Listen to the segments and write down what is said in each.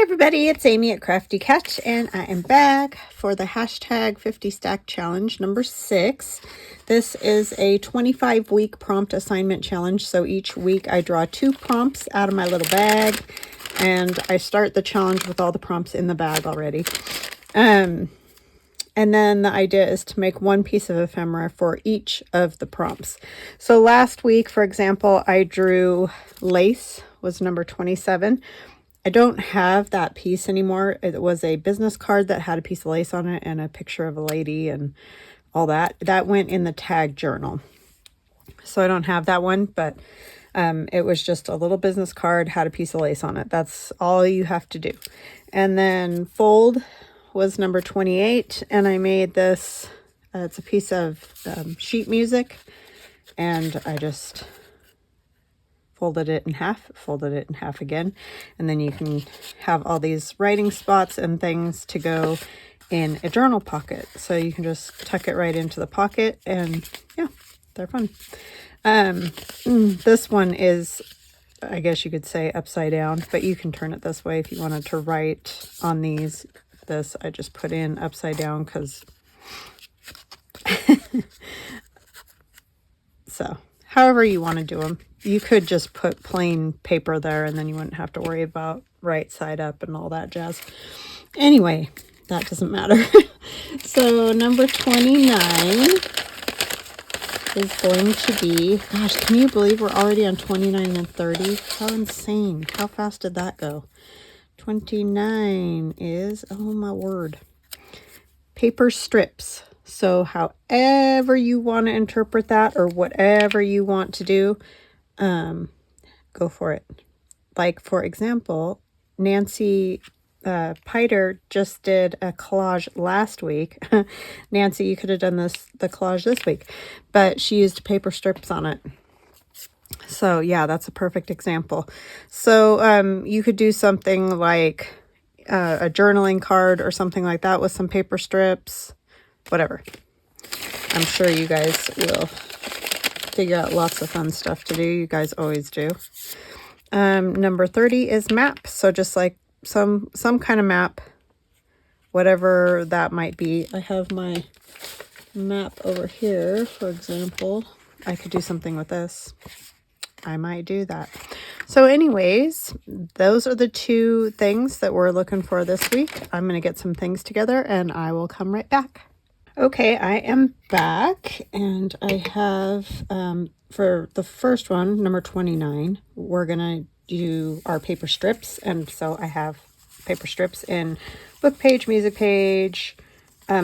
Hi everybody, it's Amy at Crafty Cat, and I am back for the hashtag 50 stack challenge number 6. This is a 25-week prompt assignment challenge, so each week I draw 2 prompts out of my little bag, and I start the challenge with all the prompts in the bag already. And then the idea is to make one piece of ephemera for each of the prompts. So last week, for example, I drew lace, was number 27. I don't have that piece anymore. It was a business card that had a piece of lace on it and a picture of a lady and all that. That went in the tag journal. So I don't have that one, but it was just a little business card, had a piece of lace on it. That's all you have to do. And then fold was number 28, and I made this, it's a piece of sheet music, and I just folded it in half again, and then you can have all these writing spots and things to go in a journal pocket. So you can just tuck it right into the pocket, and yeah, they're fun. This one is, I guess you could say, upside down, but you can turn it this way if you wanted to write on these. This I just put in upside down because so however you want to do them. You could just put plain paper there and then you wouldn't have to worry about right side up and all that jazz. Anyway, that doesn't matter. So number 29 is going to be, gosh, can you believe we're already on 29 and 30? How insane. How fast did that go? 29 is, oh my word, paper strips. So however you want to interpret that, or whatever you want to do, go for it. Like, for example, Nancy Piter just did a collage last week. Nancy, you could have done the collage this week, but she used paper strips on it. So yeah, that's a perfect example. So you could do something like a journaling card or something like that with some paper strips, whatever. I'm sure you guys will figure out lots of fun stuff to do. You guys always do. Number 30 is map. So just like some kind of map, whatever that might be. I have my map over here, for example. I could do something with this. I might do that. So anyways, those are the 2 things that we're looking for this week. I'm going to get some things together and I will come right back. Okay, I am back, and I have, for the first one, number 29, we're going to do our paper strips. And so I have paper strips in book page, music page,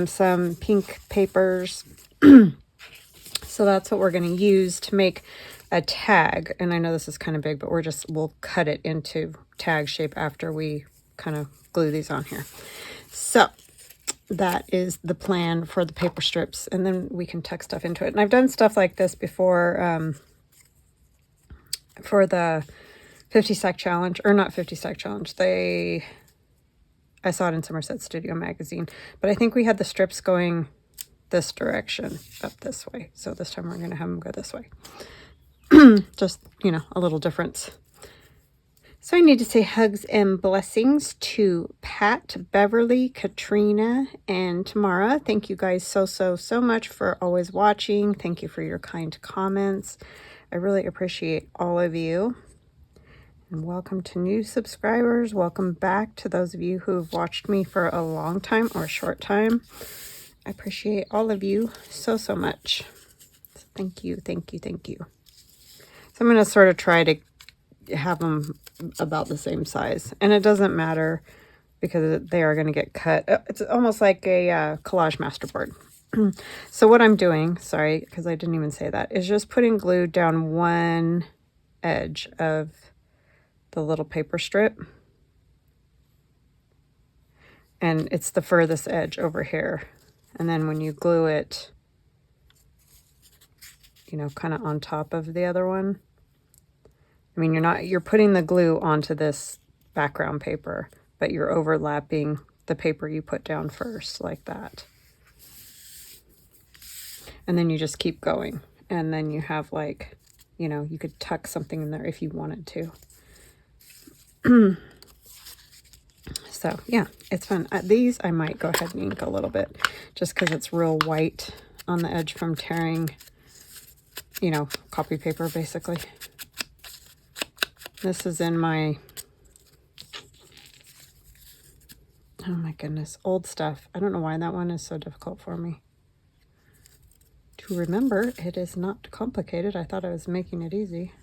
some pink papers. So that's what we're going to use to make a tag. And I know this is kind of big, but we'll cut it into tag shape after we kind of glue these on here. So that is the plan for the paper strips, and then we can tuck stuff into it. And I've done stuff like this before for the 50 stack challenge, or not 50 stack challenge. I saw it in Somerset Studio magazine, but I think we had the strips going this direction, up this way. So this time we're going to have them go this way. Just, a little difference. So I need to say hugs and blessings to Pat, Beverly, Katrina, and Tamara. Thank you guys so much for always watching. Thank you for your kind comments. I really appreciate all of you. And welcome to new subscribers. Welcome back to those of you who have watched me for a long time or a short time. I appreciate all of you so much. So thank you. So I'm going to sort of try to have them about the same size, and it doesn't matter because they are going to get cut. It's almost like a collage masterboard. So what I'm doing, sorry, because I didn't even say that, is just putting glue down one edge of the little paper strip, and it's the furthest edge over here. And then when you glue it, kind of on top of the other one, I mean, you're putting the glue onto this background paper, but you're overlapping the paper you put down first, like that. And then you just keep going. And then you have, like, you could tuck something in there if you wanted to. So yeah, it's fun. These I might go ahead and ink a little bit just because it's real white on the edge from tearing, you know, copy paper basically. This is in my, oh my goodness, old stuff. I don't know why that one is so difficult for me to remember. It is not complicated. I thought I was making it easy.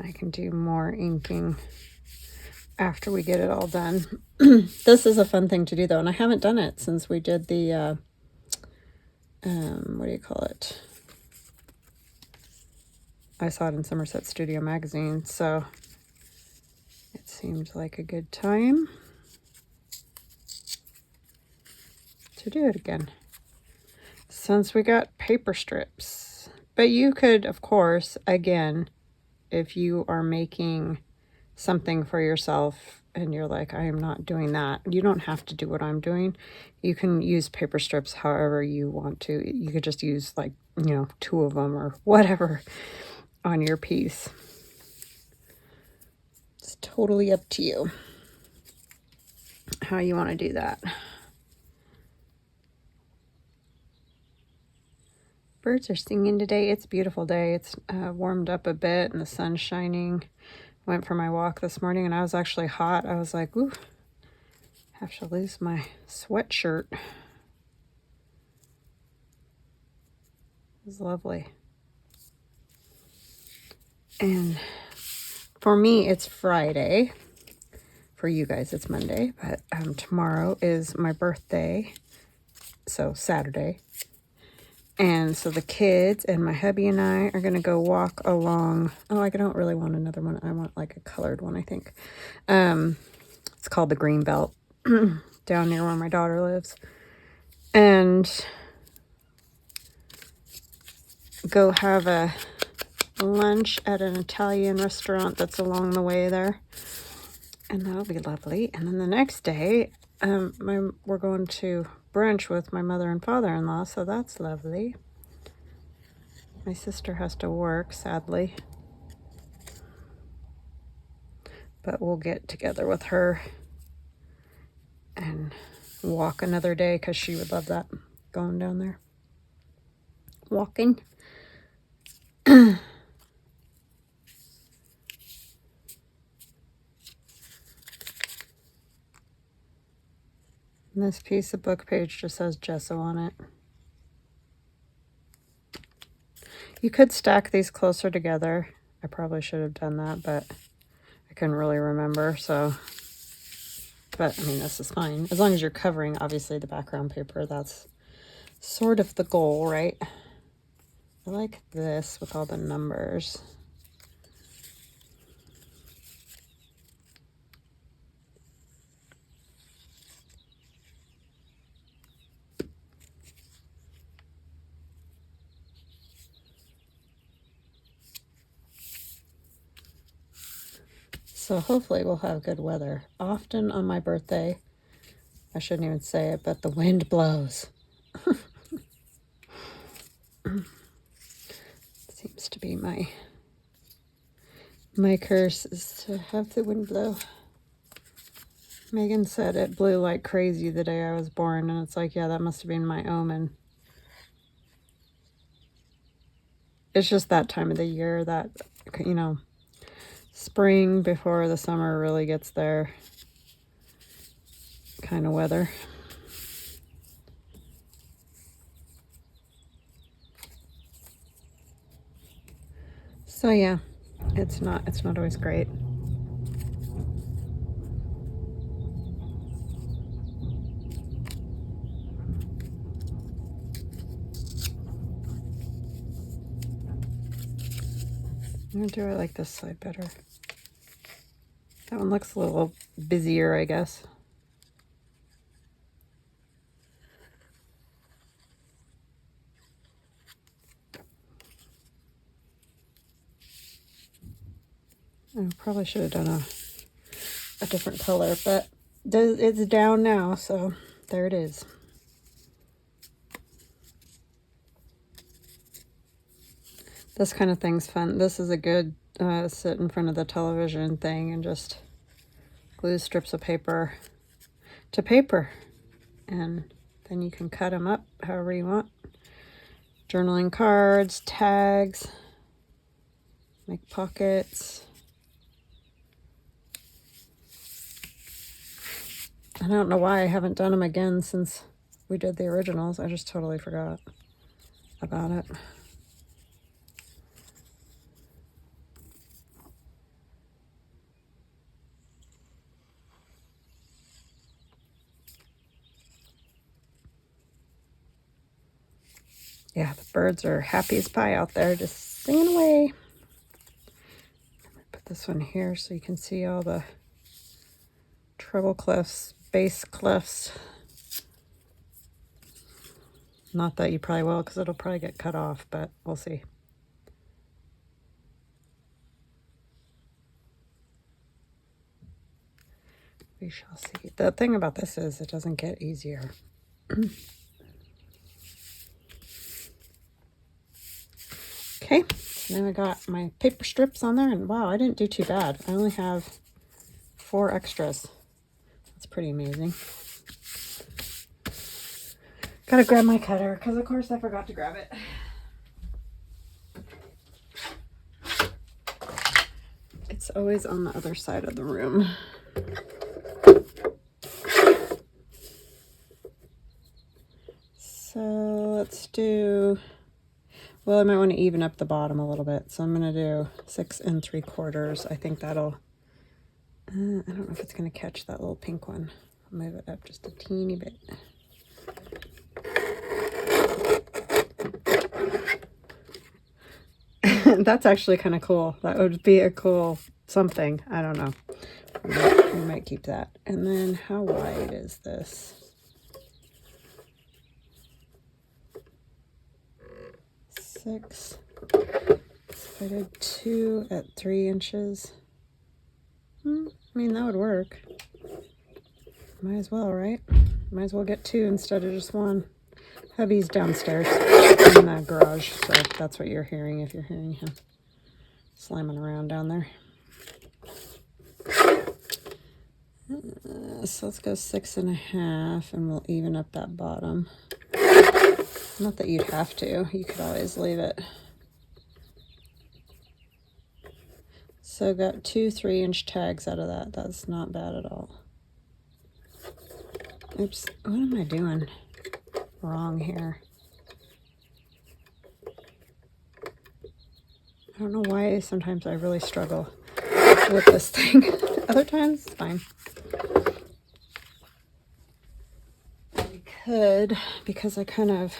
I can do more inking after we get it all done. This is a fun thing to do though, and I haven't done it since we did the, what do you call it? I saw it in Somerset Studio Magazine, so it seemed like a good time to do it again. Since we got paper strips. But you could, of course, again, if you are making something for yourself and you're like, I am not doing that, you don't have to do what I'm doing. You can use paper strips however you want to. You could just use like, you know, 2 of them or whatever on your piece. It's totally up to you how you want to do that. Birds are singing today. It's a beautiful day. It's warmed up a bit and the sun's shining. Went for my walk this morning and I was actually hot. I was like, ooh, have to lose my sweatshirt. It was lovely. And for me, it's Friday. For you guys, it's Monday. But tomorrow is my birthday. So Saturday. And so the kids and my hubby and I are going to go walk along. Oh, I don't really want another one. I want like a colored one, I think. It's called the Green Belt down near where my daughter lives. And go have a lunch at an Italian restaurant that's along the way there. And that'll be lovely. And then the next day, we're going to brunch with my mother and father-in-law, so that's lovely. My sister has to work, sadly. But we'll get together with her and walk another day because she would love that, going down there. Walking. And this piece of book page just has gesso on it. You could stack these closer together. I probably should have done that, but I couldn't really remember, so. But, I mean, this is fine. As long as you're covering, obviously, the background paper, that's sort of the goal, right? I like this with all the numbers. So hopefully we'll have good weather. Often on my birthday, I shouldn't even say it, but the wind blows. Seems to be my curse is to have the wind blow. Megan said it blew like crazy the day I was born, and it's like, yeah, that must have been my omen. It's just that time of the year, that, you know, spring before the summer really gets there kind of weather. So yeah, it's not always great. I'm gonna do it like this side better. That one looks a little busier, I guess. I probably should have done a different color, but it's down now, so there it is. This kind of thing's fun. This is a good sit in front of the television thing and just glue strips of paper to paper. And then you can cut them up however you want. Journaling cards, tags, make pockets. I don't know why I haven't done them again since we did the originals. I just totally forgot about it. Yeah, the birds are happy as pie out there, just singing away. Put this one here so you can see all the treble clefs, bass clefs. Not that you probably will, because it'll probably get cut off, but we'll see. We shall see. The thing about this is it doesn't get easier. Okay, so now I got my paper strips on there, and wow, I didn't do too bad. I only have 4 extras. That's pretty amazing. Gotta grab my cutter, because of course I forgot to grab it. It's always on the other side of the room. So let's do, well, I might want to even up the bottom a little bit. So I'm going to do 6 3/4. I think that'll, I don't know if it's going to catch that little pink one. I'll move it up just a teeny bit. That's actually kind of cool. That would be a cool something. I don't know. We might keep that. And then how wide is this? 6. If I did 2 at 3 inches. I mean, that would work. Might as well, right? Might as well get 2 instead of just 1. Hubby's downstairs in the garage, so that's what you're hearing if you're hearing him slamming around down there. So let's go 6 1/2, and we'll even up that bottom. Not that you'd have to. You could always leave it. So got 2 3-inch tags out of that. That's not bad at all. Oops. What am I doing wrong here? I don't know why sometimes I really struggle with this thing. Other times it's fine. I could, because I kind of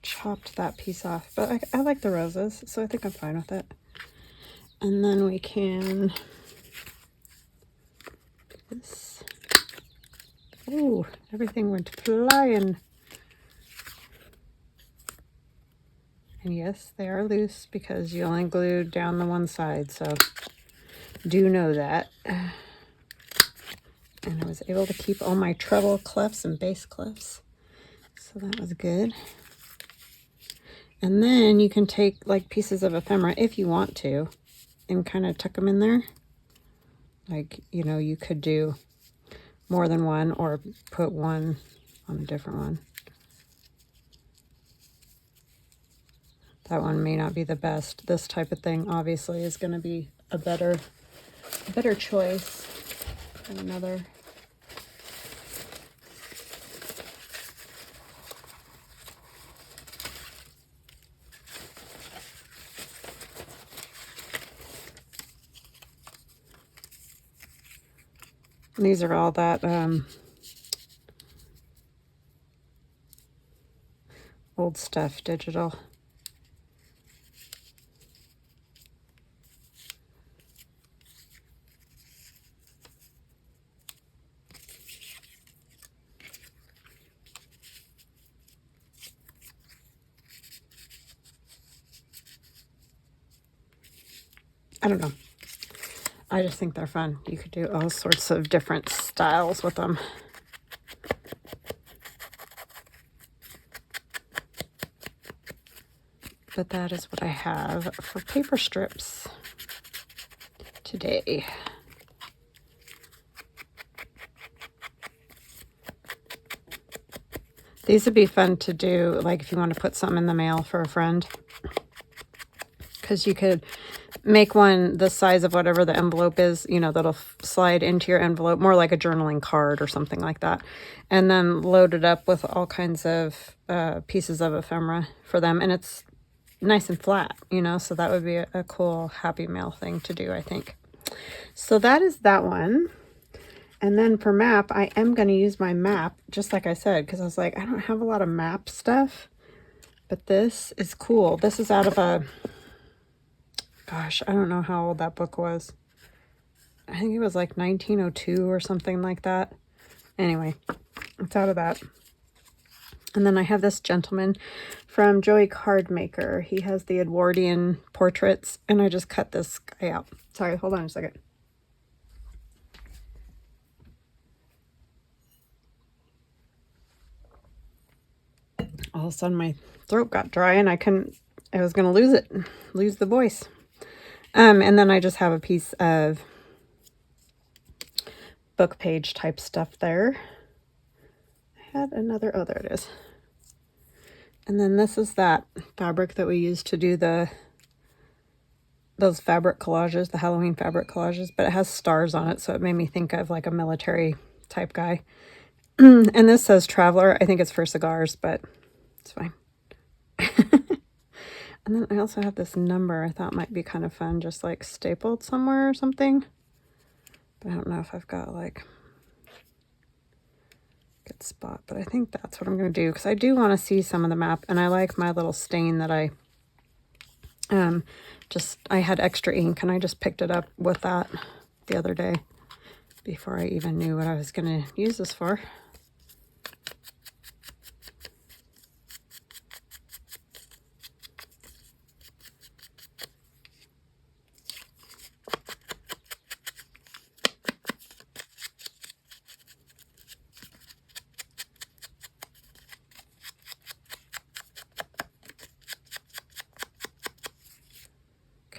chopped that piece off, but I like the roses, so I think I'm fine with it. And then we can do this. Ooh, everything went flying. And yes, they are loose because you only glued down the one side, so do know that. And I was able to keep all my treble clefs and bass clefs, so that was good. And then you can take like pieces of ephemera if you want to and kind of tuck them in there. Like, you know, you could do more than one or put one on a different one. That one may not be the best. This type of thing obviously is going to be a better choice than another. And these are all that old stuff, digital. I don't know. I just think they're fun. You could do all sorts of different styles with them. But that is what I have for paper strips today. These would be fun to do, like if you want to put something in the mail for a friend. Because you could make one the size of whatever the envelope is, you know, that'll slide into your envelope, more like a journaling card or something like that. And then load it up with all kinds of pieces of ephemera for them. And it's nice and flat, you know, so that would be a cool happy mail thing to do, I think. So that is that one. And then for map, I am going to use my map, just like I said, because I was like, I don't have a lot of map stuff, but this is cool. This is out of a, gosh, I don't know how old that book was. I think it was like 1902 or something like that. Anyway, it's out of that. And then I have this gentleman from Joey Cardmaker. He has the Edwardian portraits, and I just cut this guy out. Sorry, hold on a second. All of a sudden my throat got dry and I was going to lose the voice. And then I just have a piece of book page type stuff there. I had another, oh, there it is. And then this is that fabric that we used to do those fabric collages, the Halloween fabric collages, but it has stars on it, so it made me think of like a military type guy. And this says Traveler. I think it's for cigars, but it's fine. And then I also have this number I thought might be kind of fun, just like stapled somewhere or something. But I don't know if I've got like a good spot, but I think that's what I'm going to do, because I do want to see some of the map, and I like my little stain that I had extra ink, and I just picked it up with that the other day before I even knew what I was going to use this for.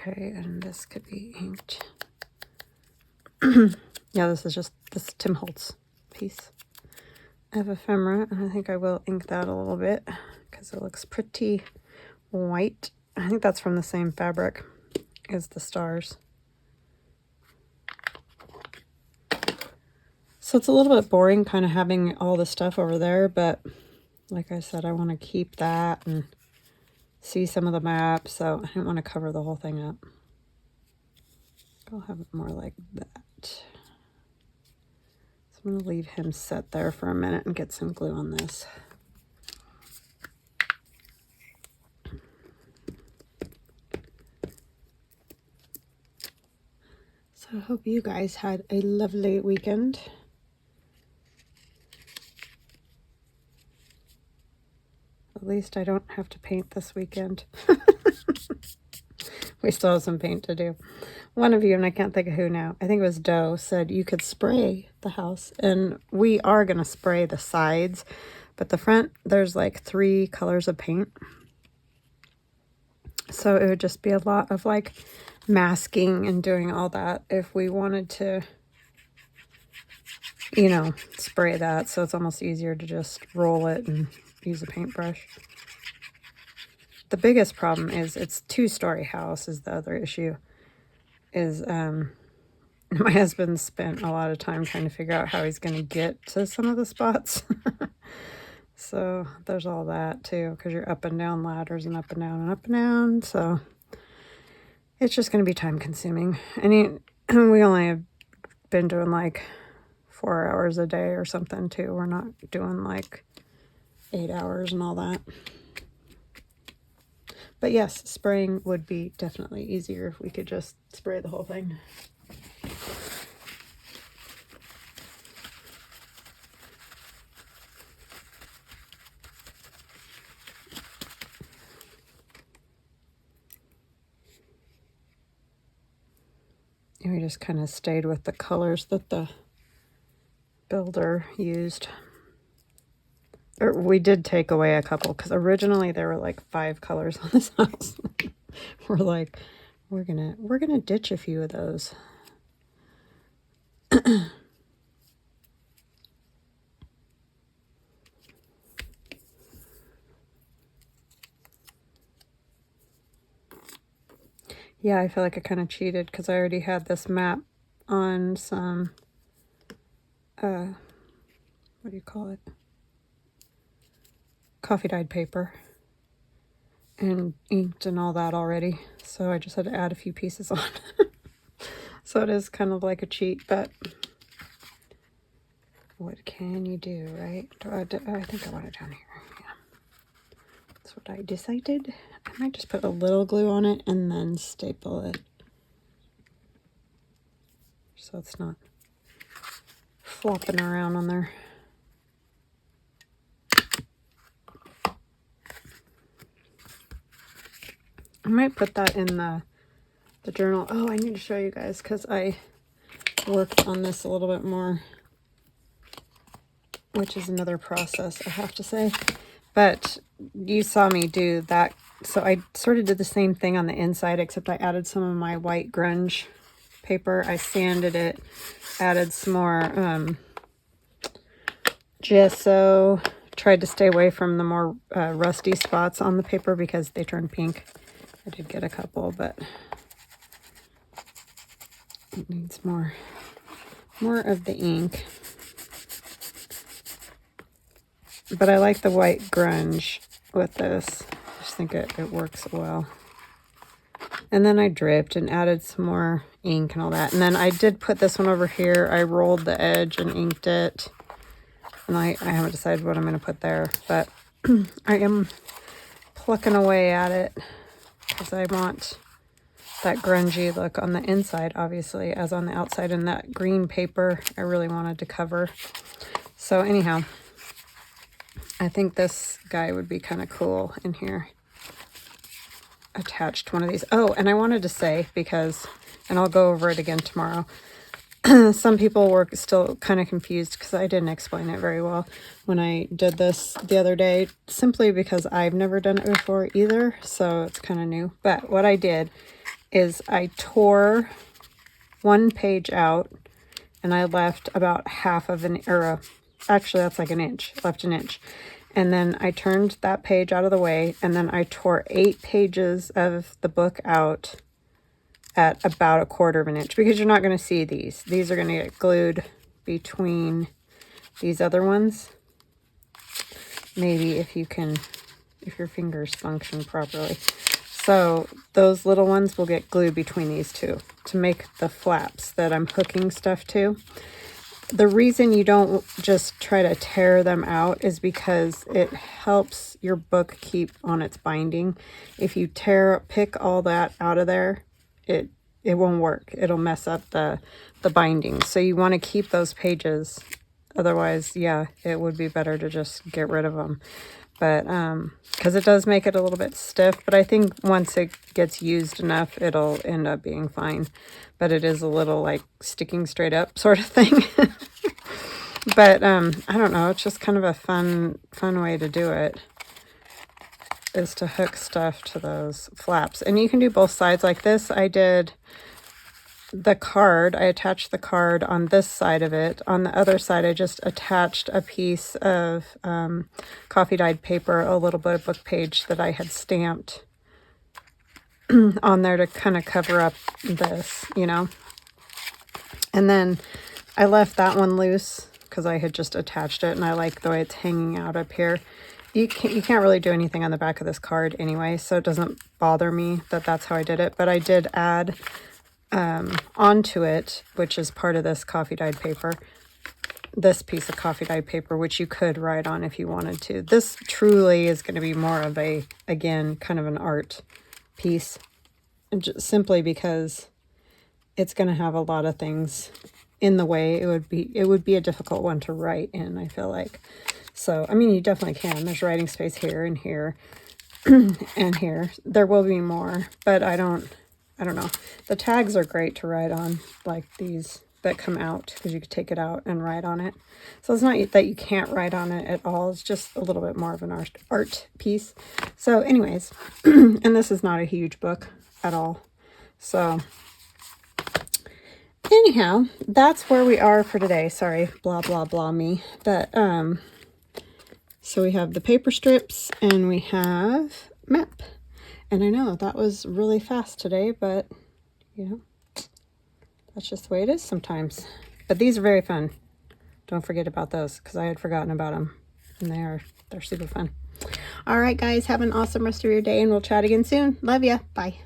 Okay, and this could be inked. Yeah, this is Tim Holtz piece of ephemera, and I think I will ink that a little bit because it looks pretty white. I think that's from the same fabric as the stars. So it's a little bit boring kind of having all the stuff over there, but like I said, I want to keep that and see some of the map, so I didn't want to cover the whole thing up. I'll have it more like that. So I'm going to leave him set there for a minute and get some glue on this. So I hope you guys had a lovely weekend. At least I don't have to paint this weekend. We still have some paint to do. One of you, and I can't think of who now, I think it was Doe, said you could spray the house. And we are going to spray the sides, but the front, there's like 3 colors of paint. So it would just be a lot of like masking and doing all that if we wanted to, you know, spray that. So it's almost easier to just roll it and use a paintbrush. The biggest problem is it's 2-story house is the other issue. Is my husband spent a lot of time trying to figure out how he's going to get to some of the spots. So there's all that too, because you're up and down ladders and up and down and up and down. So it's just going to be time consuming. And we only have been doing like 4 hours a day or something too. We're not doing like 8 hours and all that. But yes, spraying would be definitely easier if we could just spray the whole thing. And we just kind of stayed with the colors that the builder used. We did take away a couple because originally there were like 5 colors on this house. We're like, we're gonna ditch a few of those. Yeah, I feel like I kind of cheated because I already had this map on some, what do you call it? Coffee dyed paper and inked and all that already. So I just had to add a few pieces on. So it is kind of like a cheat, but what can you do, right? I think I want it down here. Yeah. That's what I decided. I might just put a little glue on it and then staple it, so it's not flopping around on there. I might put that in the journal. Oh, I need to show you guys because I worked on this a little bit more, which is another process, I have to say. But you saw me do that. So I sort of did the same thing on the inside, except I added some of my white grunge paper. I sanded it, added some more gesso, tried to stay away from the more rusty spots on the paper because they turn pink. I did get a couple, but it needs more of the ink. But I like the white grunge with this. I just think it works well. And then I dripped and added some more ink and all that. And then I did put this one over here. I rolled the edge and inked it. And I haven't decided what I'm going to put there. But I am plucking away at it because I want that grungy look on the inside, obviously, as on the outside. And that green paper I really wanted to cover. So anyhow, I think this guy would be kind of cool in here. Attached one of these. Oh, and I wanted to say, because, and I'll go over it again tomorrow, some people were still kind of confused because I didn't explain it very well when I did this the other day, simply because I've never done it before either, so it's kind of new. But what I did is I tore one page out and I left about half of an, or actually that's like an inch, left an inch. And then I turned that page out of the way, and then I tore 8 pages of the book out at about a 1/4 of an inch, because you're not going to see these. These are going to get glued between these other ones. Maybe if you can, if your fingers function properly. So those little ones will get glued between these two to make the flaps that I'm hooking stuff to. The reason you don't just try to tear them out is because it helps your book keep on its binding. If you pick all that out of there, it won't work. It'll mess up the binding. So you want to keep those pages. Otherwise, yeah, it would be better to just get rid of them. But because it does make it a little bit stiff, but I think once it gets used enough, it'll end up being fine. But it is a little like sticking straight up sort of thing. But I don't know, it's just kind of a fun way to do it, is to hook stuff to those flaps. And you can do both sides like this. I did the card, I attached the card on this side of it. On the other side, I just attached a piece of coffee dyed paper, a little bit of book page that I had stamped on there to kind of cover up this, you know. And then I left that one loose because I had just attached it, and I like the way it's hanging out up here. You can't really do anything on the back of this card anyway, so it doesn't bother me that that's how I did it. But I did add onto it, which is part of this coffee dyed paper, this piece of coffee dyed paper, which you could write on if you wanted to. This truly is going to be more of a, again, kind of an art piece, just simply because it's going to have a lot of things in the way. It would be a difficult one to write in, I feel like. So I mean, you definitely can. There's writing space here and here and here. There will be more, but I don't know. The tags are great to write on, like these that come out because you could take it out and write on it. So it's not that you can't write on it at all. It's just a little bit more of an art piece. So anyways, and this is not a huge book at all. So anyhow, that's where we are for today. Sorry, blah, blah, blah me. But, so we have the paper strips and we have map. And I know that was really fast today, but, you know, that's just the way it is sometimes. But these are very fun. Don't forget about those because I had forgotten about them. And they're super fun. All right, guys, have an awesome rest of your day and we'll chat again soon. Love ya. Bye.